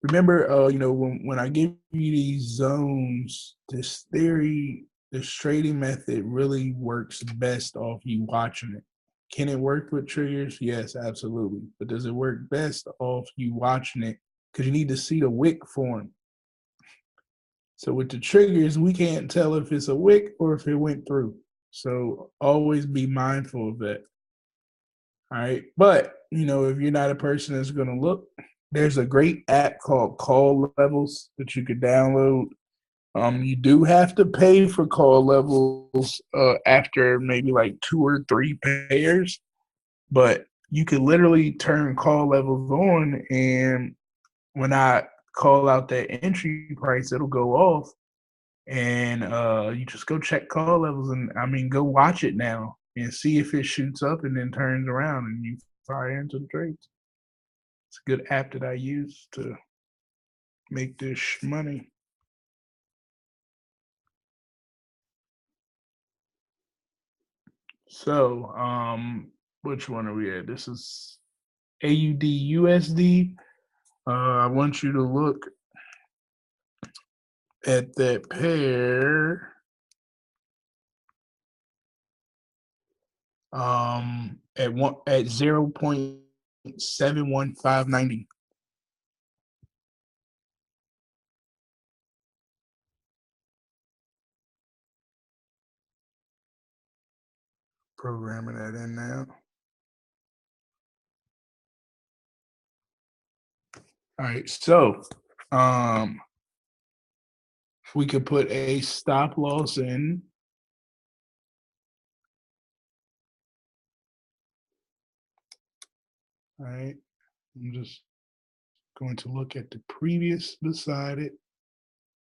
remember, when I give you these zones, this theory, this trading method really works best off you watching it. Can it work with triggers? Yes, absolutely. But does it work best off you watching it? Because you need to see the wick form. So with the triggers, we can't tell if it's a wick or if it went through. So always be mindful of that. All right. But, if you're not a person that's going to look, there's a great app called Call Levels that you could download. You do have to pay for call levels after maybe like 2 or 3 pairs, but you can literally turn call levels on, and when I call out that entry price, it'll go off, and you just go check call levels, and go watch it now and see if it shoots up and then turns around, and you fire into the trades. It's a good app that I use to make this money. So, which one are we at? This is AUD USD. I want you to look at that pair. At 0.71590. Programming that in now. All right, so we could put a stop loss in. All right, I'm just going to look at the previous beside it.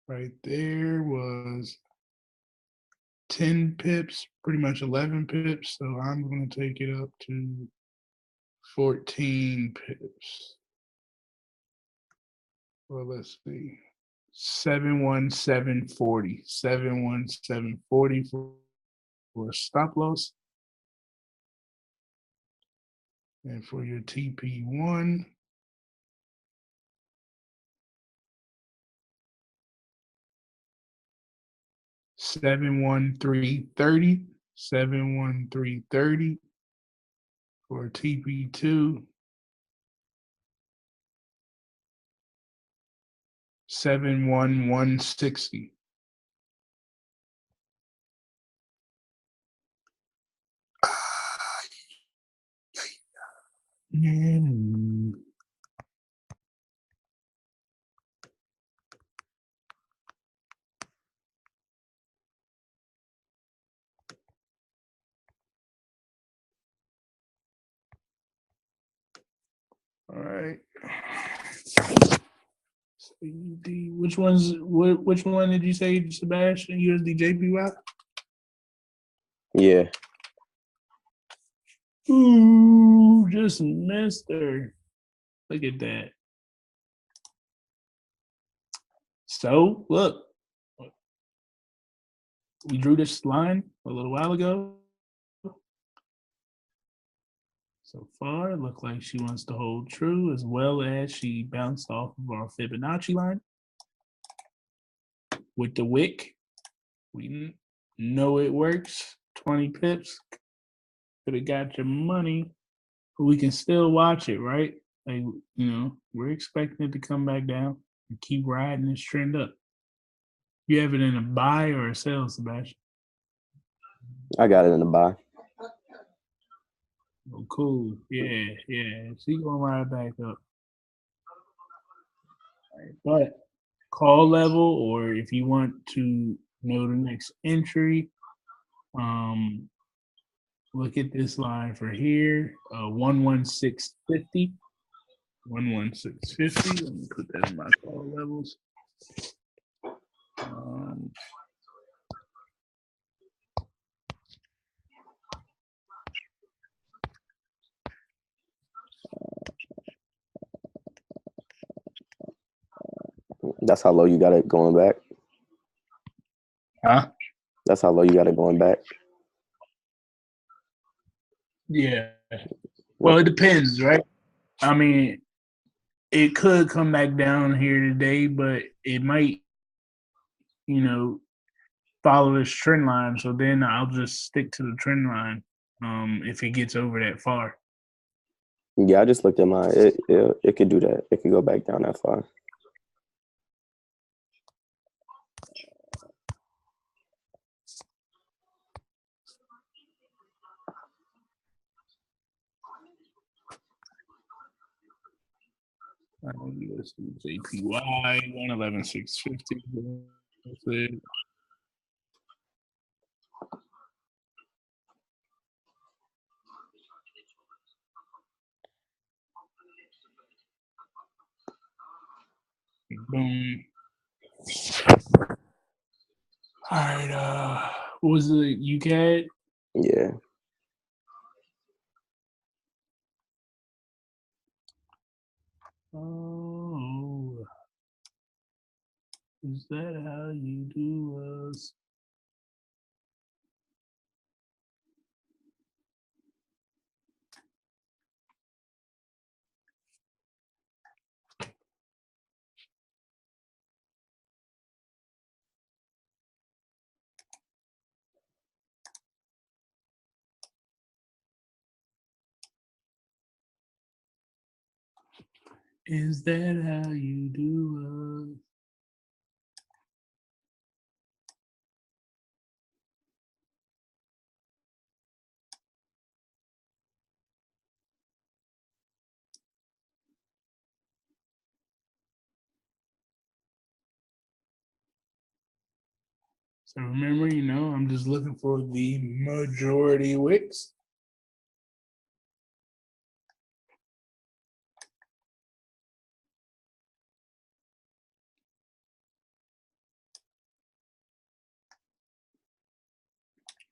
Right there was 10 pips, pretty much 11 pips. So I'm going to take it up to 14 pips. Well, let's see. 71740. 71740 for a stop loss. And for your TP1, $71330. 71330 for TP2. 71160. All right. Which one did you say, Sebastian? USD JPY? Yeah. Ooh, just missed her. Look at that. So, look. We drew this line a little while ago. So far, it looked like she wants to hold true, as well as she bounced off of our Fibonacci line. With the wick, we know it works. 20 pips. Could have got your money, but we can still watch it, right? Like, we're expecting it to come back down and keep riding this trend up. You have it in a buy or a sell, Sebastian? I got it in the buy. Oh, cool. Yeah. She's gonna ride back up. Right. But call level, or if you want to know the next entry, look at this line for here, 11650. 11650. Let me put that in my call levels. That's how low you got it going back? Huh? That's how low you got it going back? Yeah. Well, it depends, right? it could come back down here today, but it might, follow this trend line. So then I'll just stick to the trend line if it gets over that far. Yeah, I just looked at mine. It could do that. It could go back down that far. USD JPY 111,650. That's it. Boom. All right. What was it? UCAD? Yeah. Oh, is that how you do us? Is that how you do us? So remember, I'm just looking for the majority wicks.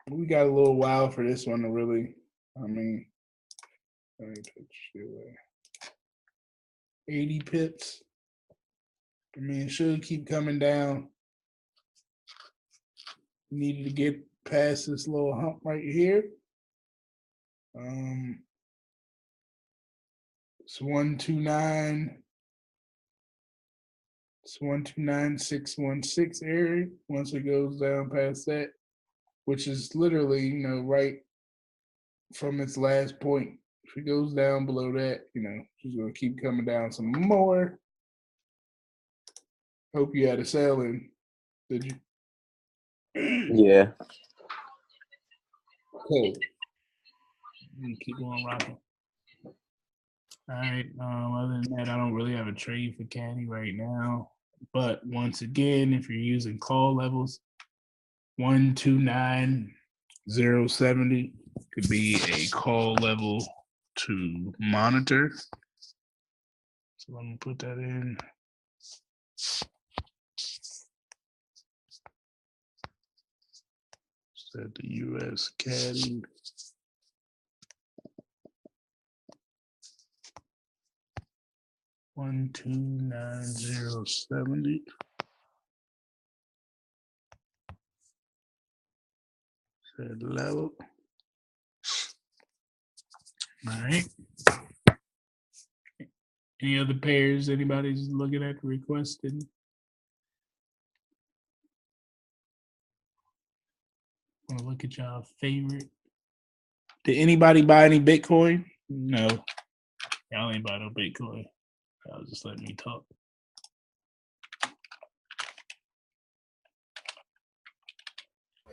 We got a little while for this one to really, let me touch it away. 80 pips. It should keep coming down. Needed to get past this little hump right here. It's 129. It's 129,616 area. Once it goes down past that, which is literally, right from its last point. If it goes down below that, she's gonna keep coming down some more. Hope you had a sale in. Did you? Yeah. Cool. Keep on rocking. All right. Other than that, I don't really have a trade for Caddy right now. But once again, if you're using call levels, 129,070 could be a call level to monitor. So let me put that in. Set the US Caddy. One two nine zero 70. Set level. All right. Any other pairs anybody's looking at requesting? Want to look at y'all favorite? Did anybody buy any Bitcoin? No. Y'all ain't buy no Bitcoin. Y'all just let me talk.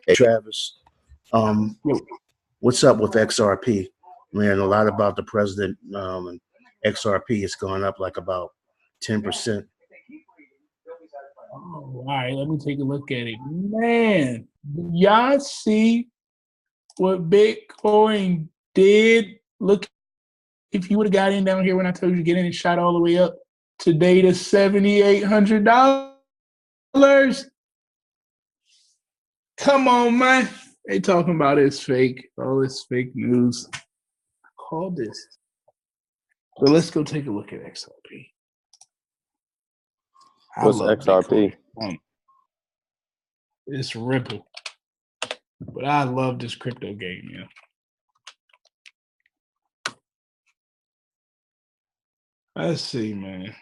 Hey, Travis, what's up with XRP? Man, a lot about the president and XRP is going up like about 10%. Oh, all right, let me take a look at it. Man, y'all see what Bitcoin did? Look, if you would have got in down here when I told you to get in and shot all the way up today to $7,800. Come on, man. They talking about it's fake. All this fake news. Call this. But let's go take a look at XRP. What's XRP? It's Ripple. But I love this crypto game, Let's see, man.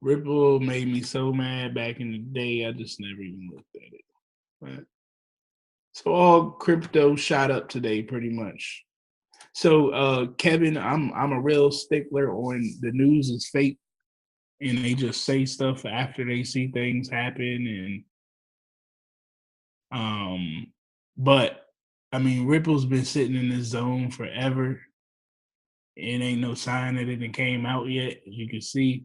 Ripple made me so mad back in the day. I just never even looked at it. But, so all crypto shot up today, pretty much. So, Kevin, I'm a real stickler on the news is fake, and they just say stuff after they see things happen, and but I mean, Ripple's been sitting in this zone forever. It ain't no sign that it came out yet. As you can see,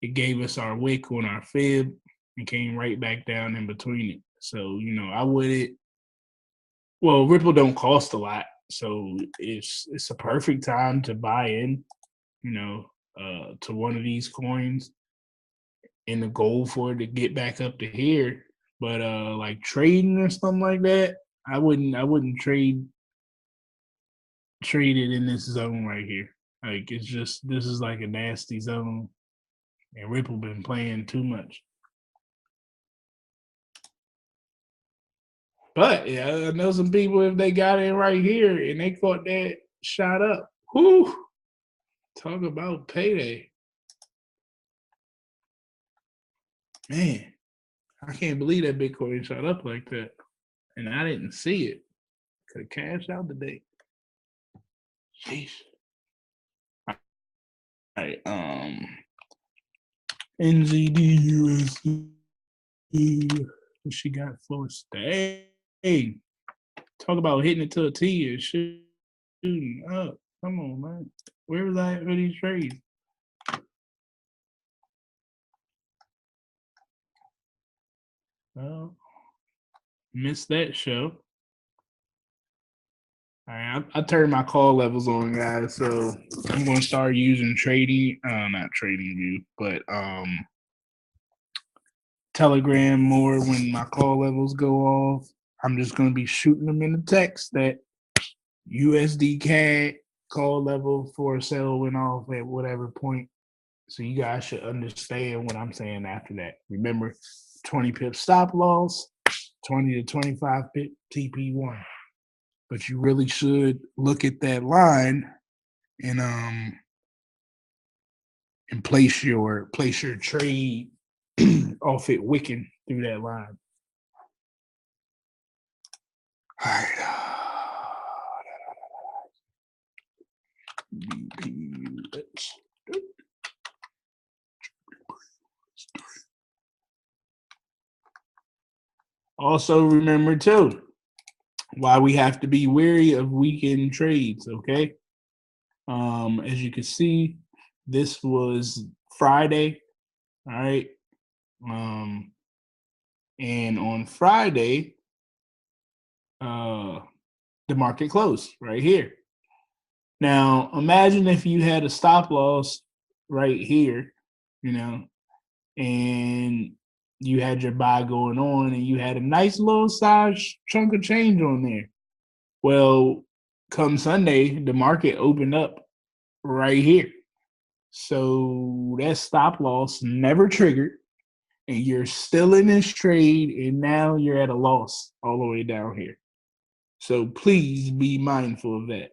it gave us our wick on our fib and came right back down in between it. So, I wouldn't. Well, Ripple don't cost a lot, so it's a perfect time to buy in, to one of these coins in the goal for it to get back up to here. But like trading or something like that, I wouldn't trade it in this zone right here. Like it's just this is like a nasty zone, and Ripple been playing too much. But yeah, I know some people if they got in right here and they caught that shot up. Whoo! Talk about payday. Man, I can't believe that Bitcoin shot up like that. And I didn't see it. Could have cashed out today. Jeez. All right, NZDUSD. What she got for stay? Talk about hitting it to a T and shooting up. Come on, man. Where was I at for these trades? Well, missed that show. All right, I turned my call levels on, guys. So I'm going to start using trading, not trading view, but Telegram more when my call levels go off. I'm just going to be shooting them in the text that USD CAD call level for a sale went off at whatever point. So you guys should understand what I'm saying after that. Remember, 20 pip stop loss, 20 to 25 pip TP1. But you really should look at that line and place your trade off it wicking through that line. All right. BPUS. Also remember too, why we have to be wary of weekend trades, okay? As you can see, this was Friday, all right? And on Friday, the market closed right here. Now, imagine if you had a stop loss right here, and you had your buy going on and you had a nice little size chunk of change on there. Well, come Sunday, the market opened up right here. So that stop loss never triggered, and you're still in this trade, and now you're at a loss all the way down here. So please be mindful of that.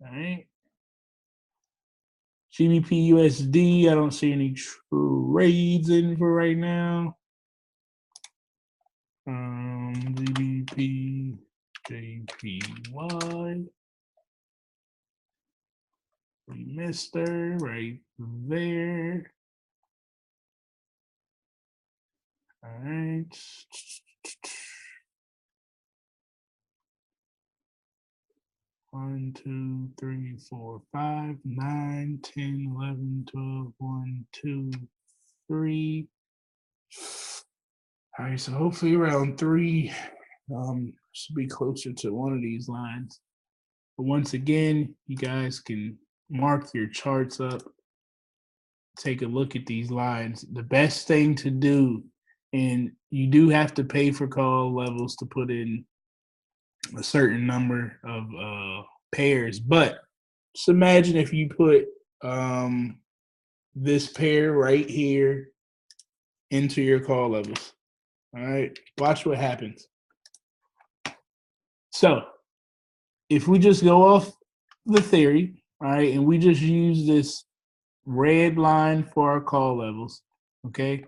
All right. GBP USD, I don't see any trades in for right now. GBP JPY. We missed her right there. All right. One, 2, 3, 4, 5, 9, 10, 11, 12, 1, 2, 3. All right, so hopefully around 3, should be closer to one of these lines. But once again, you guys can mark your charts up, take a look at these lines. The best thing to do, and you do have to pay for call levels to put in a certain number of pairs, but just imagine if you put this pair right here into your call levels. All right, watch what happens. So if we just go off the theory, all right, and we just use this red line for our call levels, okay,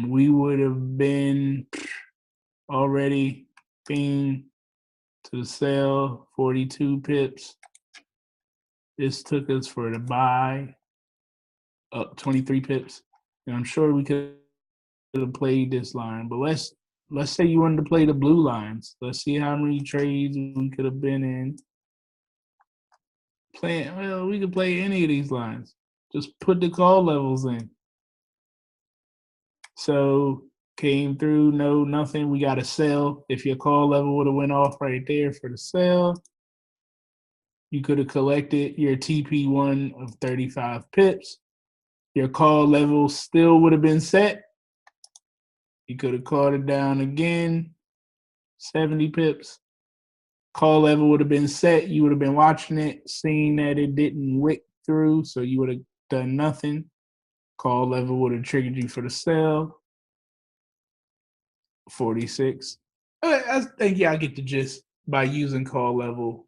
we would have been already being to the sell 42 pips. This took us for the buy up 23 pips. And I'm sure we could have played this line, but let's say you wanted to play the blue lines. Let's see how many trades we could have been in. Well, we could play any of these lines. Just put the call levels in. So came through, no, nothing. We got a sell. If your call level would have went off right there for the sell, you could have collected your TP1 of 35 pips. Your call level still would have been set. You could have called it down again, 70 pips. Call level would have been set. You would have been watching it, seeing that it didn't wick through, so you would have done nothing. Call level would have triggered you for the sell. 46. I think y'all get the gist. By using call level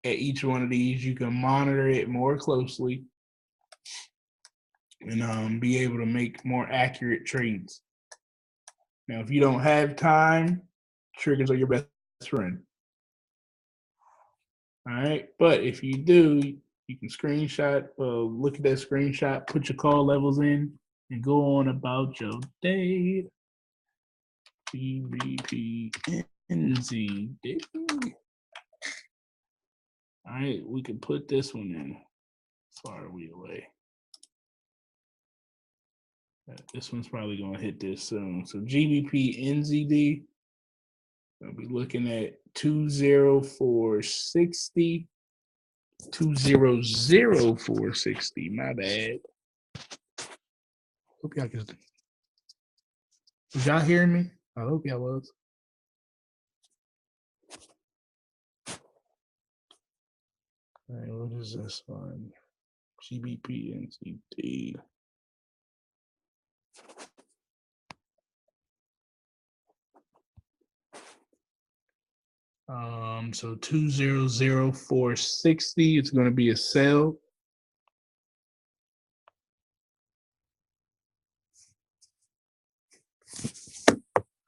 at each one of these, you can monitor it more closely and be able to make more accurate trades. Now, if you don't have time, triggers are your best friend. All right, but if you do, you can screenshot, look at that screenshot, put your call levels in, and go on about your day. GBP NZD. All right, we can put this one in. Far away away. This one's probably gonna hit this soon. So GBP NZD, I'll be looking at 20460. 200460. My bad. Hope y'all can. Was y'all hearing me? I hope y'all was. All right, what is this one? GBP NZD. So 200460. It's going to be a sell.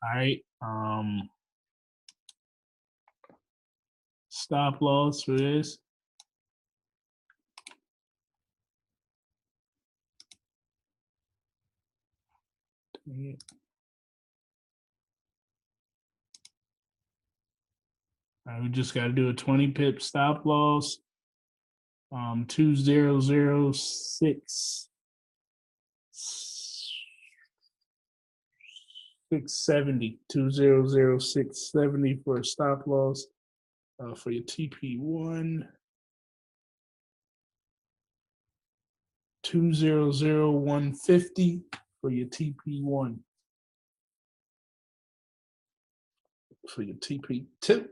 All right. Stop loss for this. All right, we just got to do a 20 pip stop loss. 2006 670. 200670 for a stop loss for your TP1. 200150 for your TP1. For your TP2.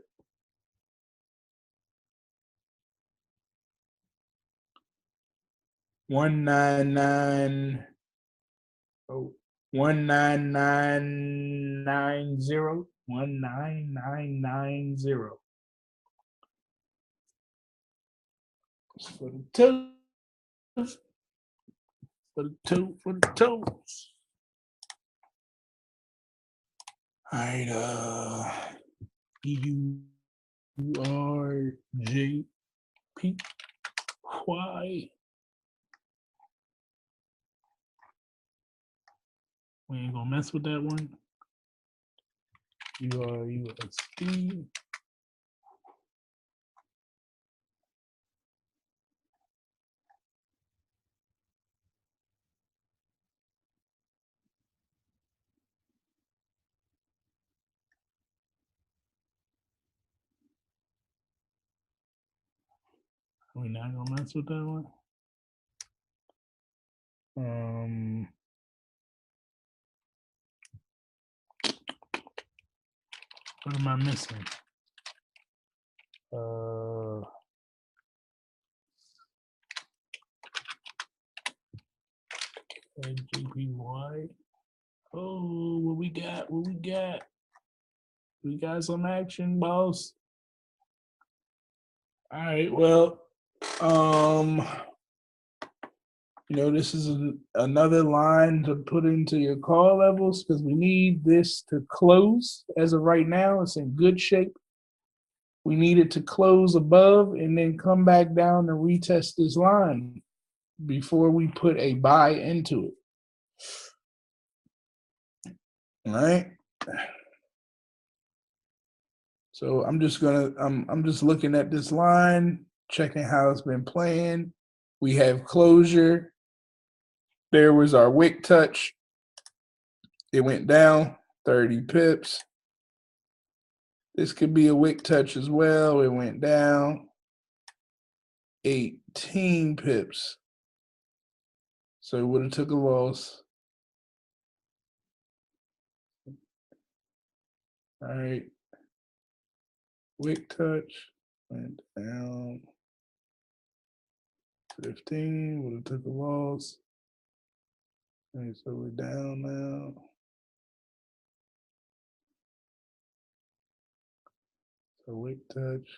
199. Oh, 19990. 19990. For the toes. For the toes. All right, EURJPY. We ain't gonna mess with that one. USD. We're not gonna mess with that one. What am I missing? JPY. Oh, what we got? What we got? We got some action, boss. All right. Well, this is another line to put into your call levels because we need this to close. As of right now, it's in good shape. We need it to close above and then come back down and retest this line before we put a buy into it. All right. So I'm just looking at this line, checking how it's been playing. We have closure. There was our wick touch. It went down 30 pips. This could be a wick touch as well. It went down 18 pips. So it would have took a loss. All right. Wick touch went down 15. Would have took a loss. Okay, so we're down now. So wick touch.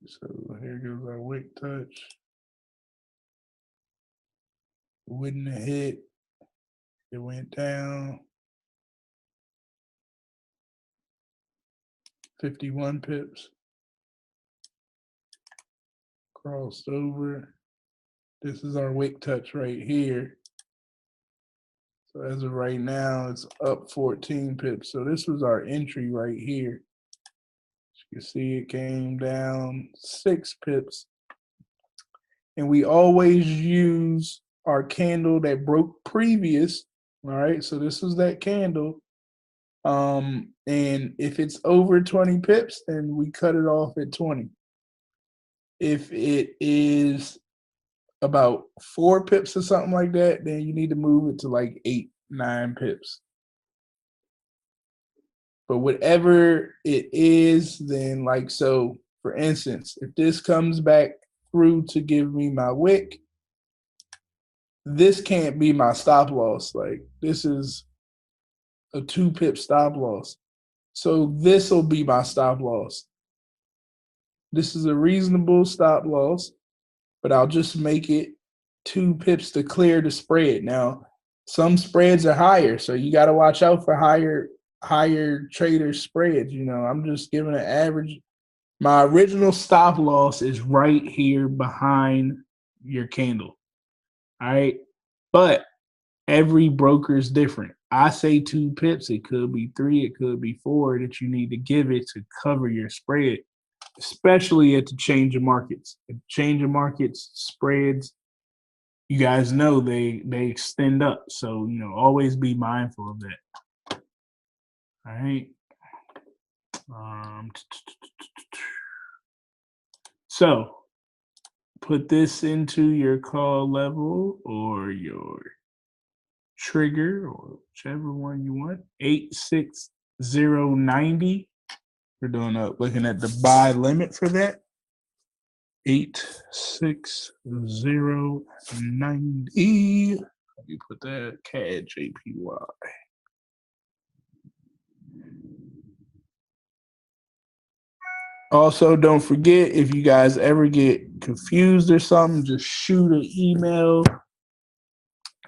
So here goes our wick touch. Wouldn't have hit. It went down 51 pips. Crossed over. This is our wick touch right here. So as of right now, it's up 14 pips. So this was our entry right here. As you can see, it came down 6 pips. And we always use our candle that broke previous. All right, so this was that candle. And if it's over 20 pips, then we cut it off at 20. If it is about 4 pips or something like that, then you need to move it to like 8, 9 pips. But whatever it is, then like so, for instance, if this comes back through to give me my wick, this can't be my stop loss. Like this is a 2 pip stop loss. So this will be my stop loss. This is a reasonable stop loss, but I'll just make it 2 pips to clear the spread. Now, some spreads are higher, so you got to watch out for higher trader spreads. I'm just giving an average. My original stop loss is right here behind your candle. All right. But every broker is different. I say 2 pips. It could be 3. It could be 4 that you need to give it to cover your spread, especially at the change of markets. At the change of markets, spreads, you guys know they extend up. So, always be mindful of that. All right. So put this into your call level or your trigger or whichever one you want. 86090. We're looking at the buy limit for that. 86090. Let me put that CAD JPY. Also, don't forget, if you guys ever get confused or something, just shoot an email,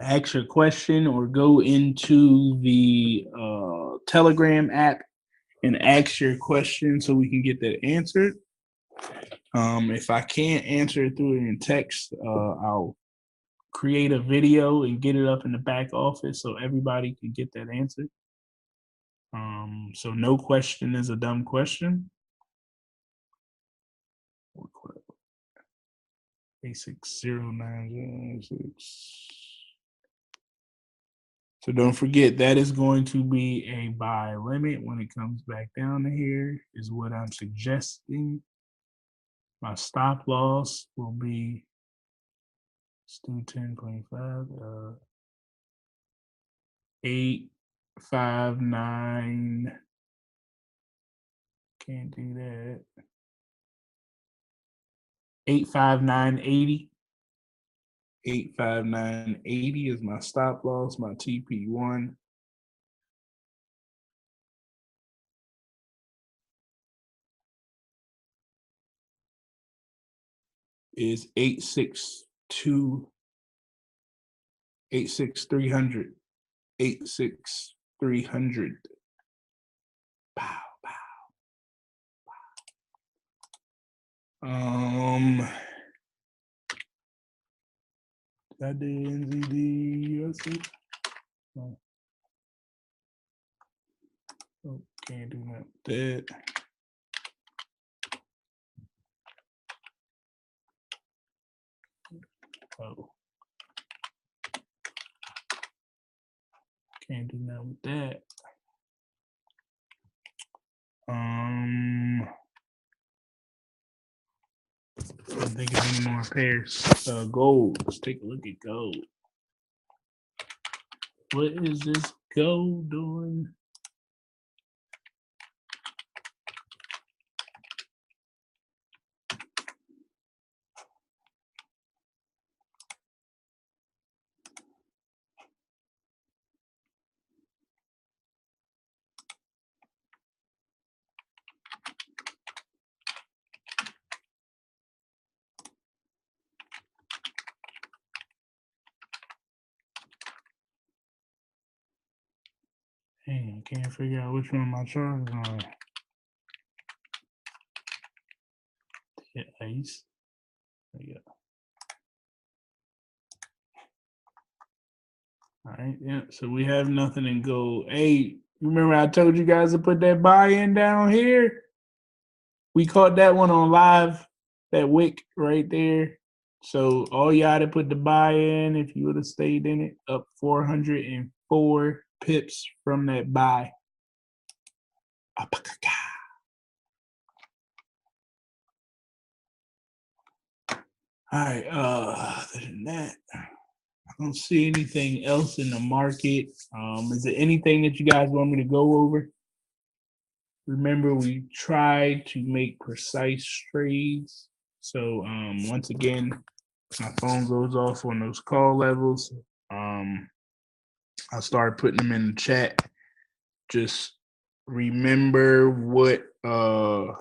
ask your question, or go into the Telegram app and ask your question so we can get that answered. If I can't answer it through in text, I'll create a video and get it up in the back office so everybody can get that answer. So no question is a dumb question. 86096. So don't forget, that is going to be a buy limit when it comes back down to here, is what I'm suggesting. My stop loss will be still 10.5, 859. Can't do that. 85980. 85980 is my stop loss, my TP1. is 86300. 86300. Pow, pow. That did NZD USD. Oh, can't do that. Oh, can't do that with that. I think of any more pairs. Gold. Let's take a look at gold. What is this gold doing? Dang, I can't figure out which one my chart is on. Hit ice. There you go. All right, yeah. So we have nothing in gold. Hey, remember I told you guys to put that buy-in down here? We caught that one on live, that wick right there. So all y'all to put the buy-in, if you would have stayed in it, up 404 pips from that buy. All right, other than that, I don't see anything else in the market. Is there anything that you guys want me to go over? Remember, we try to make precise trades. So once again, my phone goes off on those call levels. I'll start putting them in the chat. Just remember what the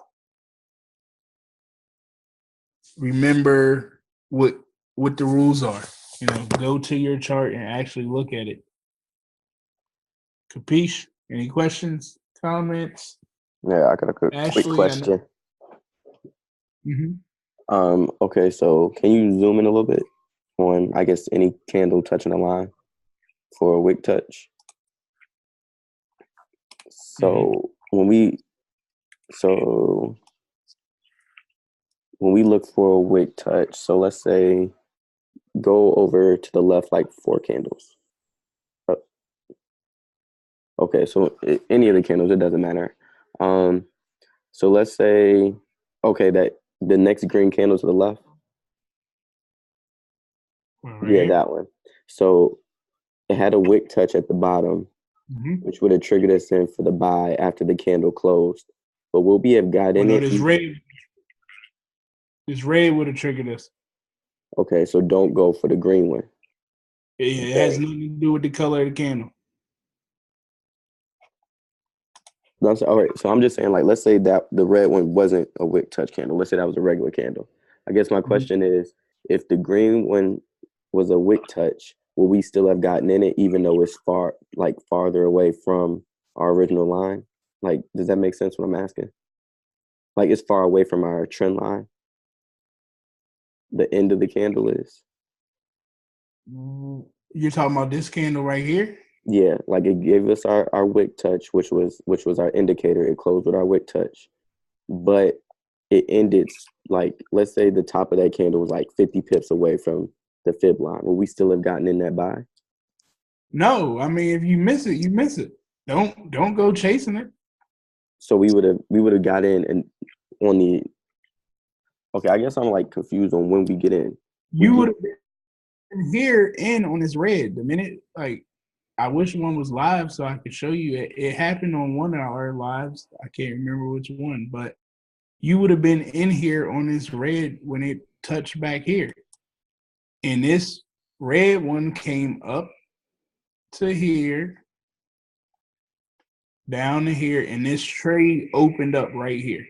rules are. You know, go to your chart and actually look at it. Capiche? Any questions, comments? Yeah, I got a quick question. Okay, so can you zoom in a little bit on, I guess, any candle touching the line for a wick touch? So when we look for a wick touch, so let's say go over to the left like 4 candles. Okay, so any of the candles, it doesn't matter. So let's say, okay, that the next green candle to the left. Right. Yeah, that one. So it had a wick touch at the bottom, which would have triggered us in for the buy after the candle closed. But will we have got in it? This red would have triggered us. Okay, so don't go for the green one. It has nothing to do with the color of the candle. All right, so I'm just saying, like, let's say that the red one wasn't a wick touch candle. Let's say that was a regular candle. I guess my question is, if the green one was a wick touch, will we still have gotten in it even though it's farther away from our original line? Like, does that make sense what I'm asking? Like, it's far away from our trend line. The end of the candle is. You're talking about this candle right here? Yeah, like it gave us our wick touch, which was our indicator. It closed with our wick touch, but it ended like, let's say the top of that candle was like 50 pips away from the fib line. Will we still have gotten in that buy? No, I mean, if you miss it, you miss it. Don't go chasing it. So we would have got in and on the. Okay, I guess I'm like confused on when we get in. You would have been here in on this red the minute like. I wish one was live so I could show you. It happened on one of our lives. I can't remember which one, but you would have been in here on this red when it touched back here. And this red one came up to here, down to here, and this trade opened up right here.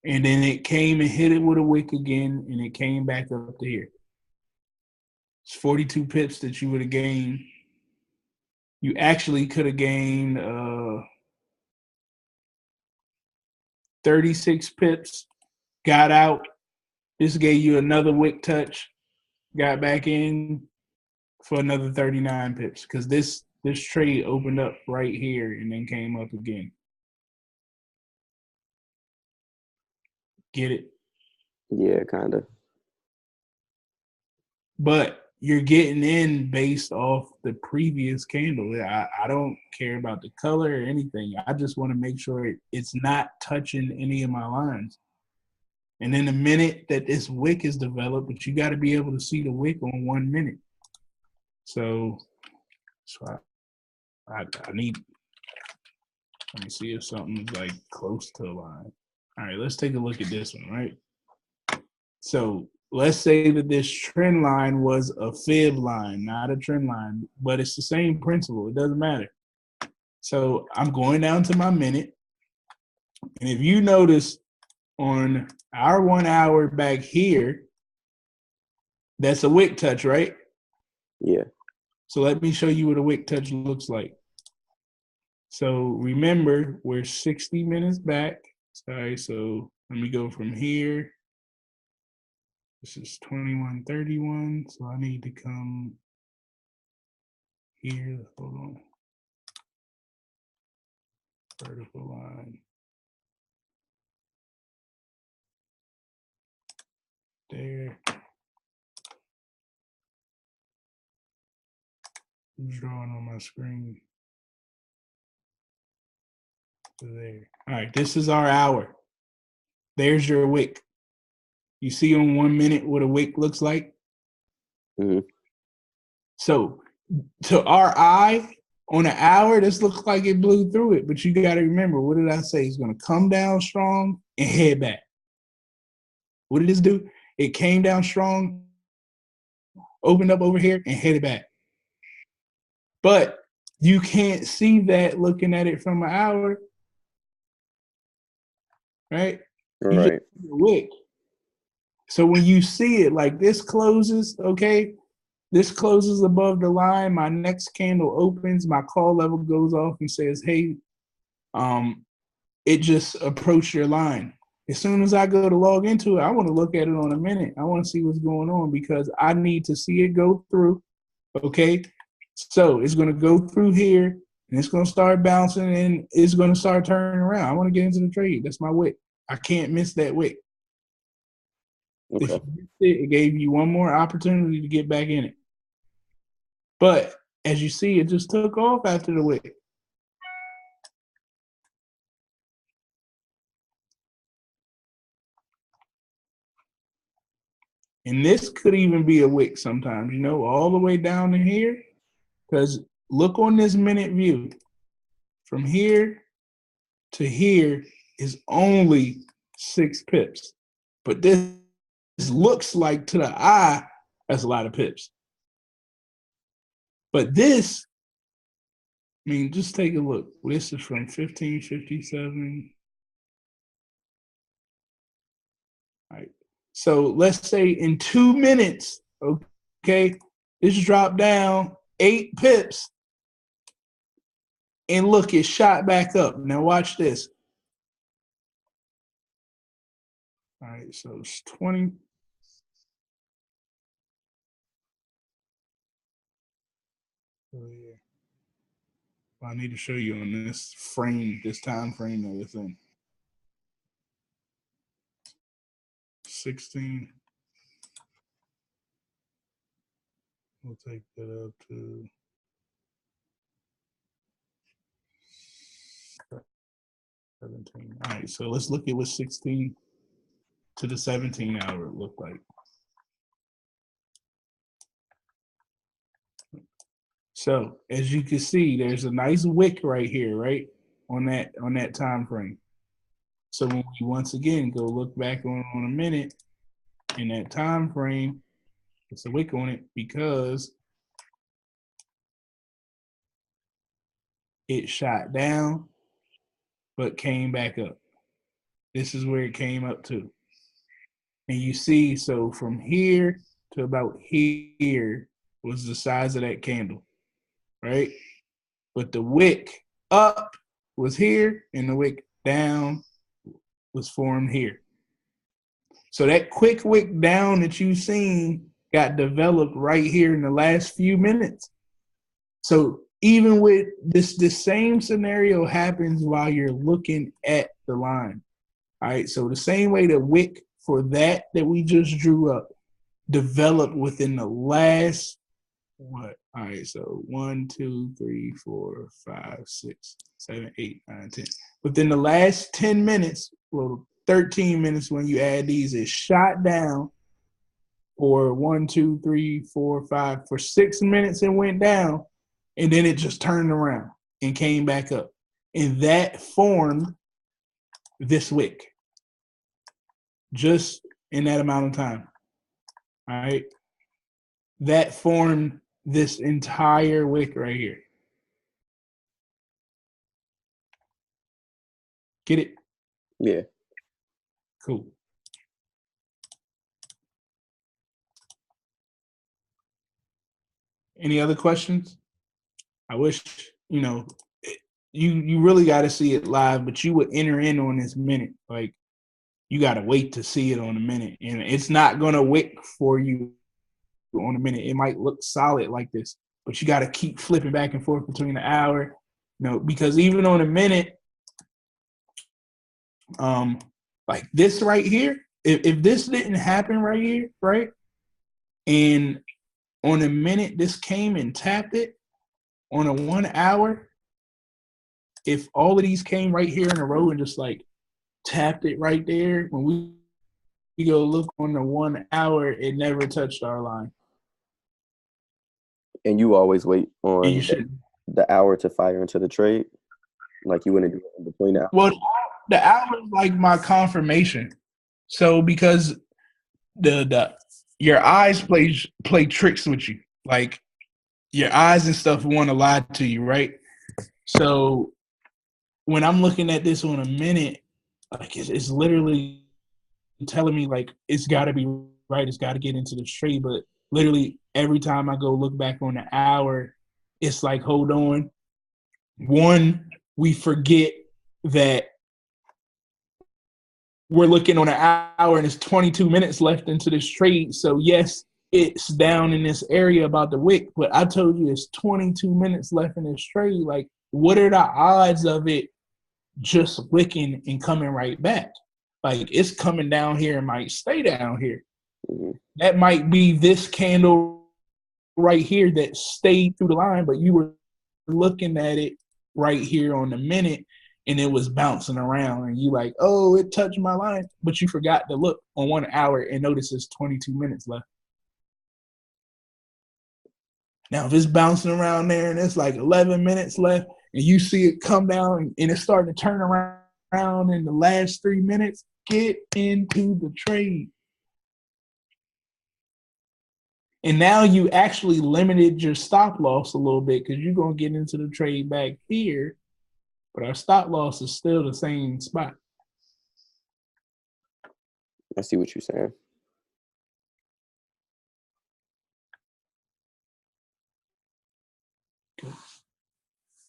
And then it came and hit it with a wick again, and it came back up to here. It's 42 pips that you would have gained. You actually could have gained 36 pips, got out. This gave you another wick touch, got back in for another 39 pips because this trade opened up right here and then came up again. Get it? Yeah, kind of. But you're getting in based off the previous candle. I don't care about the color or anything. I just want to make sure it's not touching any of my lines. And then the minute that this wick is developed, but you got to be able to see the wick on 1 minute. So I need, let me see if something's like close to a line. All right, let's take a look at this one, right? So let's say that this trend line was a fib line, not a trend line, but it's the same principle. It doesn't matter. So I'm going down to my minute. And if you notice on our 1 hour back here, that's a wick touch, right? Yeah. So let me show you what a wick touch looks like. So remember, we're 60 minutes back. Sorry, so let me go from here. This is 21:31, so I need to come here. Hold on. Vertical line. There. I'm drawing on my screen. There. All right, this is our hour. There's your wick. You see on 1 minute what a wick looks like? Mm-hmm. So to our eye, on an hour, this looks like it blew through it. But you got to remember, what did I say? It's going to come down strong and head back. What did this do? It came down strong, opened up over here, and headed back. But you can't see that looking at it from an hour, right? You just Right. see the wick. So when you see it like this closes, okay, this closes above the line. My next candle opens. My call level goes off and says, "Hey, it just approached your line." As soon as I go to log into it, I want to look at it on a minute. I want to see what's going on because I need to see it go through. Okay, so it's going to go through here and it's going to start bouncing and it's going to start turning around. I want to get into the trade. That's my wick. I can't miss that wick. If Okay. you missed it, it gave you one more opportunity to get back in it. But as you see, it just took off after the wick. And this could even be a wick sometimes, you know, all the way down to here. Because look on this minute view. From here to here is only 6 pips. But this looks like to the eye, that's a lot of pips. But this, I mean, just take a look. This is from 1557. All right. So let's say in 2 minutes, okay, this dropped down 8 pips. And look, it shot back up. Now watch this. All right, so it's 20. Oh, yeah. Well, I need to show you on this frame, this time frame that it's in. 16. We'll take that up to 17. All right, so let's look at what 16 to the 17 hour looked like. So as you can see, there's a nice wick right here, right? On that time frame. So when we once again go look back on a minute in that time frame, it's a wick on it because it shot down but came back up. This is where it came up to. And you see, so from here to about here was the size of that candle, right? But the wick up was here and the wick down was formed here. So that quick wick down that you've seen got developed right here in the last few minutes. So even with this, the same scenario happens while you're looking at the line. All right, so the same way the wick for that we just drew up developed within the last, what? All right, so 1, 2, 3, 4, 5, 6, 7, 8, 9, 10. Within the last 10 minutes, well, 13 minutes when you add these, it shot down for 1, 2, 3, 4, 5. For 6 minutes it went down, and then it just turned around and came back up. And that formed this wick just in that amount of time. All right. That formed this entire wick right here. Get it? Yeah. Cool. Any other questions? I wish, you really got to see it live, but you would enter in on this minute. Like, you got to wait to see it on a minute. And it's not going to wick for you on a minute. It might look solid like this, but you got to keep flipping back and forth between the hour, because even on a minute, like this right here, if this didn't happen right here, right, and on a minute this came and tapped it, on a 1 hour, if all of these came right here in a row and just like tapped it right there, when we go look on the 1 hour, it never touched our line. And you always wait on And you should. the hour to fire into the trade, like you wouldn't do it in between the hours. Well, the hour is like my confirmation. So because your eyes play tricks with you, like your eyes and stuff want to lie to you, right? So when I'm looking at this on a minute, like it's literally telling me like it's got to be right, it's got to get into the trade. But literally every time I go look back on the hour, it's like, hold on. One, we forget that we're looking on an hour and it's 22 minutes left into this trade. So yes, it's down in this area about the wick, but I told you it's 22 minutes left in this trade. Like, what are the odds of it just wicking and coming right back? Like, it's coming down here and might stay down here. Mm-hmm. That might be this candle right here that stayed through the line, but you were looking at it right here on the minute and it was bouncing around and you like, oh, it touched my line, but you forgot to look on 1 hour and notice it's 22 minutes left. Now, if it's bouncing around there and it's like 11 minutes left and you see it come down and it's starting to turn around in the last 3 minutes, get into the trade. And now you actually limited your stop loss a little bit because you're going to get into the trade back here, but our stop loss is still the same spot. I see what you're saying.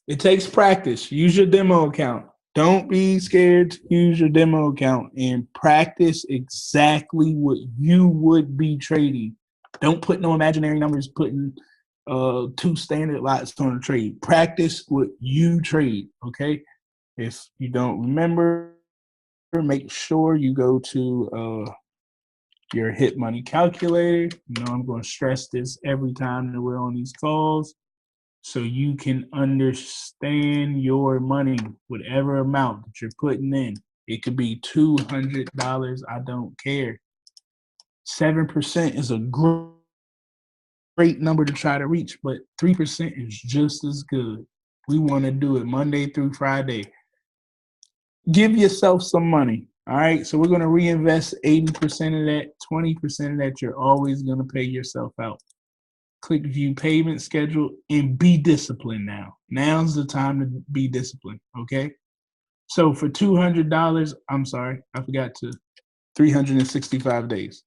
It takes practice. Use your demo account. Don't be scared to use your demo account and practice exactly what you would be trading. Don't put no imaginary numbers, putting 2 standard lots on a trade. Practice what you trade, okay? If you don't remember, make sure you go to your hit money calculator. I'm going to stress this every time that we're on these calls, so you can understand your money, whatever amount that you're putting in. It could be $200. I don't care. 7% is a great number to try to reach, but 3% is just as good. We want to do it Monday through Friday. Give yourself some money. All right. So we're going to reinvest 80% of that, 20% of that you're always going to pay yourself out. Click view payment schedule and be disciplined now. Now's the time to be disciplined, okay? So for $200, I'm sorry, I forgot to 365 days.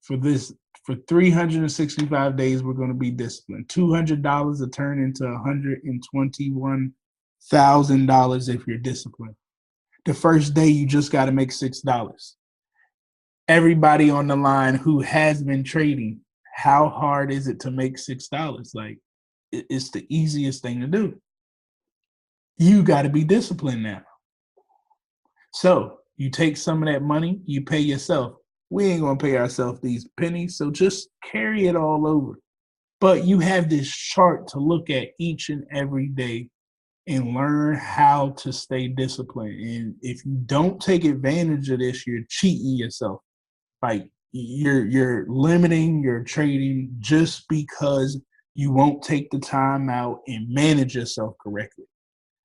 For 365 days, we're going to be disciplined. $200 will turn into $121,000 if you're disciplined. The first day, you just got to make $6. Everybody on the line who has been trading, how hard is it to make $6? Like, it's the easiest thing to do. You got to be disciplined now. So you take some of that money, you pay yourself. We ain't going to pay ourselves these pennies, so just carry it all over. But you have this chart to look at each and every day and learn how to stay disciplined. And if you don't take advantage of this, you're cheating yourself. Like you're limiting your trading just because you won't take the time out and manage yourself correctly.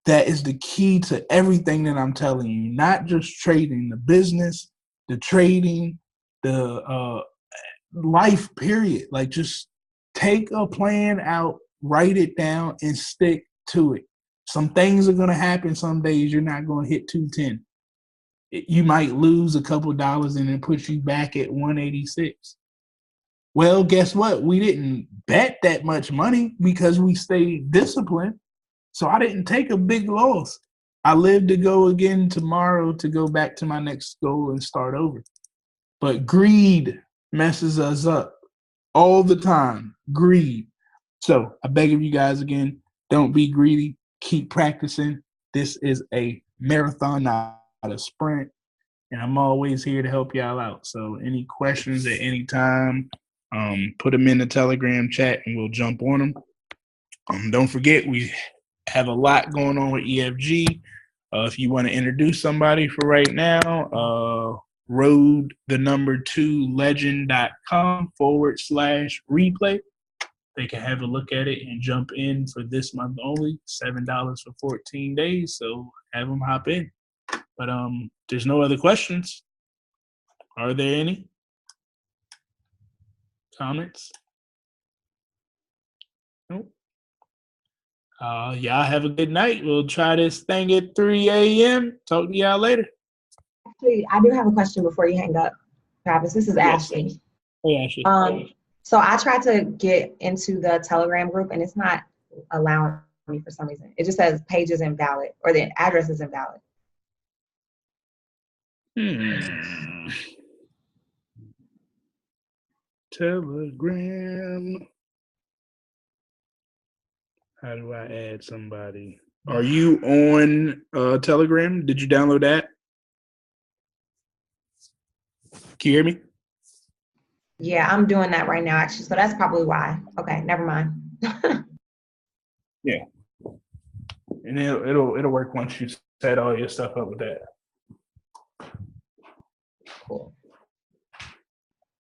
That is the key to everything that I'm telling you, not just trading, the business, the trading, the life, period. Like, just take a plan out, write it down, and stick to it. Some things are going to happen. Some days you're not going to hit 210. You might lose a couple dollars and it puts you back at 186. Well, guess what? We didn't bet that much money because we stayed disciplined. So I didn't take a big loss. I live to go again tomorrow to go back to my next goal and start over. But greed messes us up all the time. Greed. So I beg of you guys again, don't be greedy. Keep practicing. This is a marathon, not a sprint. And I'm always here to help y'all out. So any questions at any time, put them in the Telegram chat and we'll jump on them. Don't forget, we have a lot going on with EFG. If you want to introduce somebody for right now, road2legend.com/replay. They can have a look at it and jump in for this month only, $7 for 14 days. So have them hop in. But there's no other questions. Are there any comments? Nope. Y'all have a good night. We'll try this thing at 3 a.m. Talk to y'all later. Actually, I do have a question before you hang up, Travis. This is Ashley. Hey, Ashley. So I tried to get into the Telegram group and it's not allowing me for some reason. It just says page is invalid or the address is invalid. Telegram. How do I add somebody? Are you on Telegram? Did you download that? Can you hear me? Yeah, I'm doing that right now, actually. So that's probably why. Okay, never mind. Yeah. And it'll work once you set all your stuff up with that. Cool.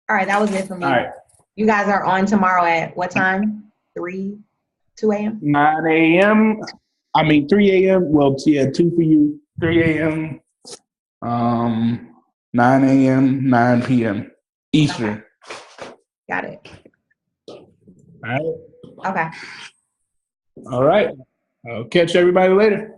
All right, that was it for me. All right. You guys are on tomorrow at what time? 2 a.m.? 9 a.m. 3 a.m. Well, yeah, 2 for you. 3 a.m. 9 a.m., 9 p.m. Eastern. Okay. Got it. All right. Okay. All right. I'll catch everybody later.